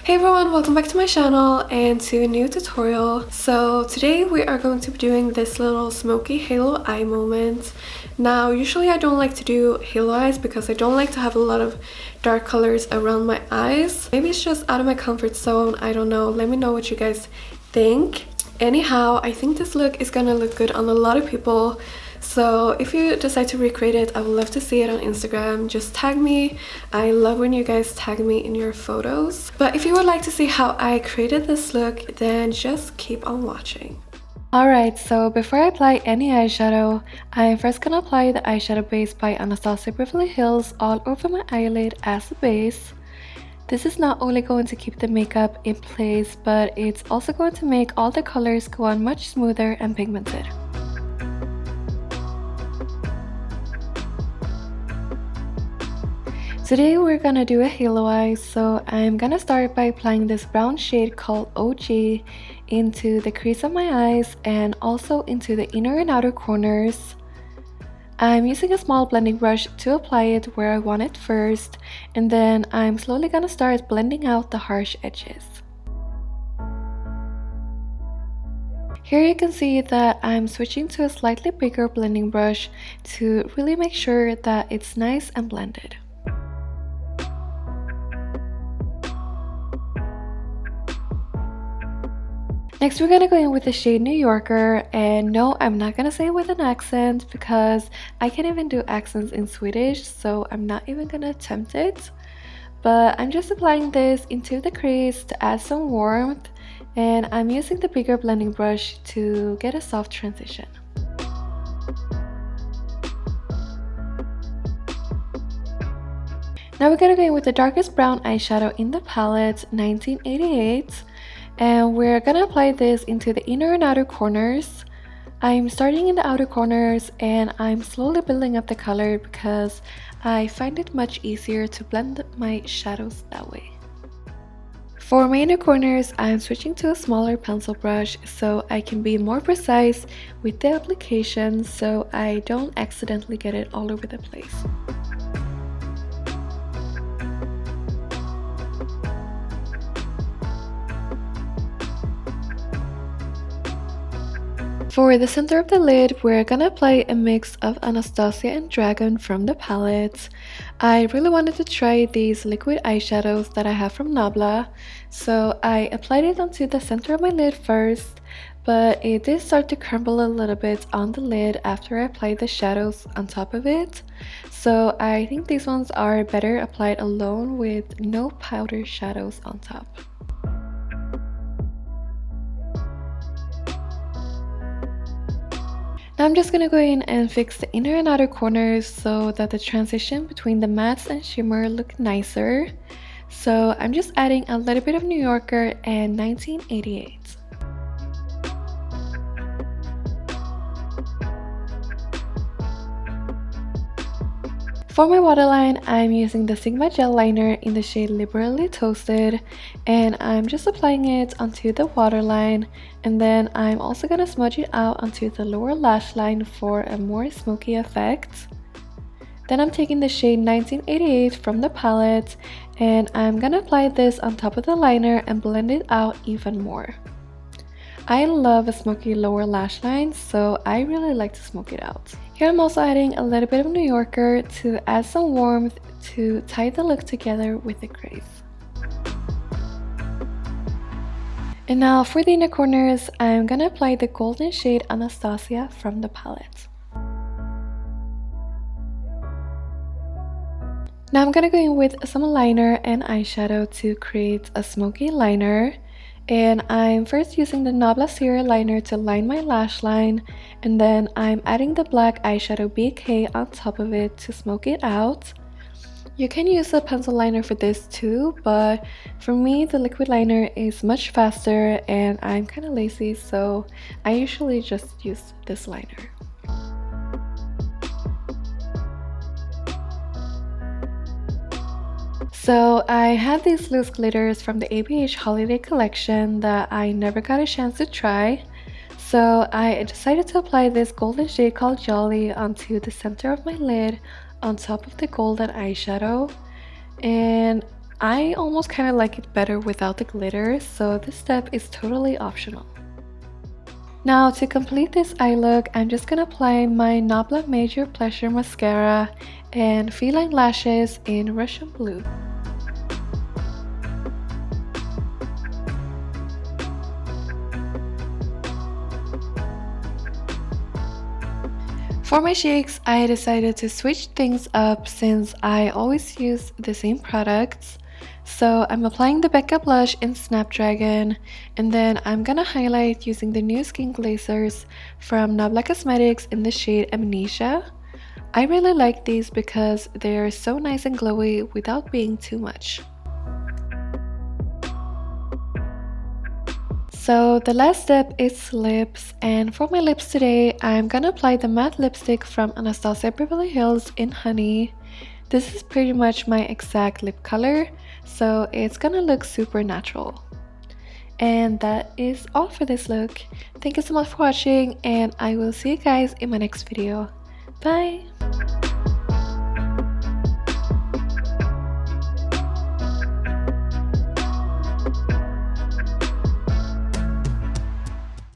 Hey everyone, welcome back to my channel and to a new tutorial. So today we are going to be doing this little smoky halo eye moment. Now usually I don't like to do halo eyes because I don't like to have a lot of dark colors around my eyes. Maybe it's just out of my comfort zone, I don't know. Let me know what you guys think. Anyhow, I think this look is gonna look good on a lot of people. So if you decide to recreate it, I would love to see it on Instagram. Just tag me. I love when you guys tag me in your photos. But if you would like to see how I created this look, then just keep on watching. Alright, so before I apply any eyeshadow, I'm first gonna apply the eyeshadow base by Anastasia Beverly Hils all over my eyelid as a base. This is not only going to keep the makeup in place, but it's also going to make all the colors go on much smoother and pigmented. Today we're gonna do a halo eye, so I'm gonna start by applying this brown shade called OG into the crease of my eyes and also into the inner and outer corners. I'm using a small blending brush to apply it where I want it first, and then I'm slowly gonna start blending out the harsh edges. Here you can see that I'm switching to a slightly bigger blending brush to really make sure that it's nice and blended. Next, we're gonna go in with the shade New Yorker, and no, I'm not gonna say it with an accent because I can't even do accents in Swedish, so I'm not even gonna attempt it. But I'm just applying this into the crease to add some warmth, and I'm using the bigger blending brush to get a soft transition. Now we're gonna go in with the darkest brown eyeshadow in the palette, 1988. And we're gonna apply this into the inner and outer corners. I'm starting in the outer corners and I'm slowly building up the color because I find it much easier to blend my shadows that way. For my inner corners, I'm switching to a smaller pencil brush so I can be more precise with the application so I don't accidentally get it all over the place. For the center of the lid, we're gonna apply a mix of Anastasia and Dragon from the palette. I really wanted to try these liquid eyeshadows that I have from Nabla, so I applied it onto the center of my lid first, but it did start to crumble a little bit on the lid after I applied the shadows on top of it. So I think these ones are better applied alone with no powder shadows on top. Now I'm just gonna go in and fix the inner and outer corners so that the transition between the mattes and shimmer look nicer. So I'm just adding a little bit of New Yorker and 1988. For my waterline, I'm using the Sigma gel liner in the shade Liberally Toasted, and I'm just applying it onto the waterline, and then I'm also going to smudge it out onto the lower lash line for a more smoky effect. Then I'm taking the shade 1988 from the palette, and I'm going to apply this on top of the liner and blend it out even more. I love a smoky lower lash line, so I really like to smoke it out. Here I'm also adding a little bit of New Yorker to add some warmth to tie the look together with the crease. And now for the inner corners, I'm gonna apply the golden shade Anastasia from the palette. Now I'm gonna go in with some liner and eyeshadow to create a smoky liner. And I'm first using the Nabla Serial liner to line my lash line, and then I'm adding the black eyeshadow BK on top of it to smoke it out. You can use a pencil liner for this too, but for me the liquid liner is much faster and I'm kind of lazy, so I usually just use this liner. So I had these loose glitters from the ABH holiday collection that I never got a chance to try. So I decided to apply this golden shade called Jolly onto the center of my lid on top of the golden eyeshadow. And I almost kind of like it better without the glitter, so this step is totally optional. Now to complete this eye look, I'm just gonna apply my Nabla Major Pleasure Mascara and Feline lashes in Russian Blue. For my cheeks, I decided to switch things up since I always use the same products. So I'm applying the Becca blush in Snapdragon, and then I'm gonna highlight using the new skin glazers from Nabla Cosmetics in the shade Amnesia. I really like these because they're so nice and glowy without being too much. So the last step is lips, and for my lips today, I'm gonna apply the matte lipstick from Anastasia Beverly Hills in Honey. This is pretty much my exact lip color, so it's gonna look super natural. And that is all for this look. Thank you so much for watching, and I will see you guys in my next video. Bye!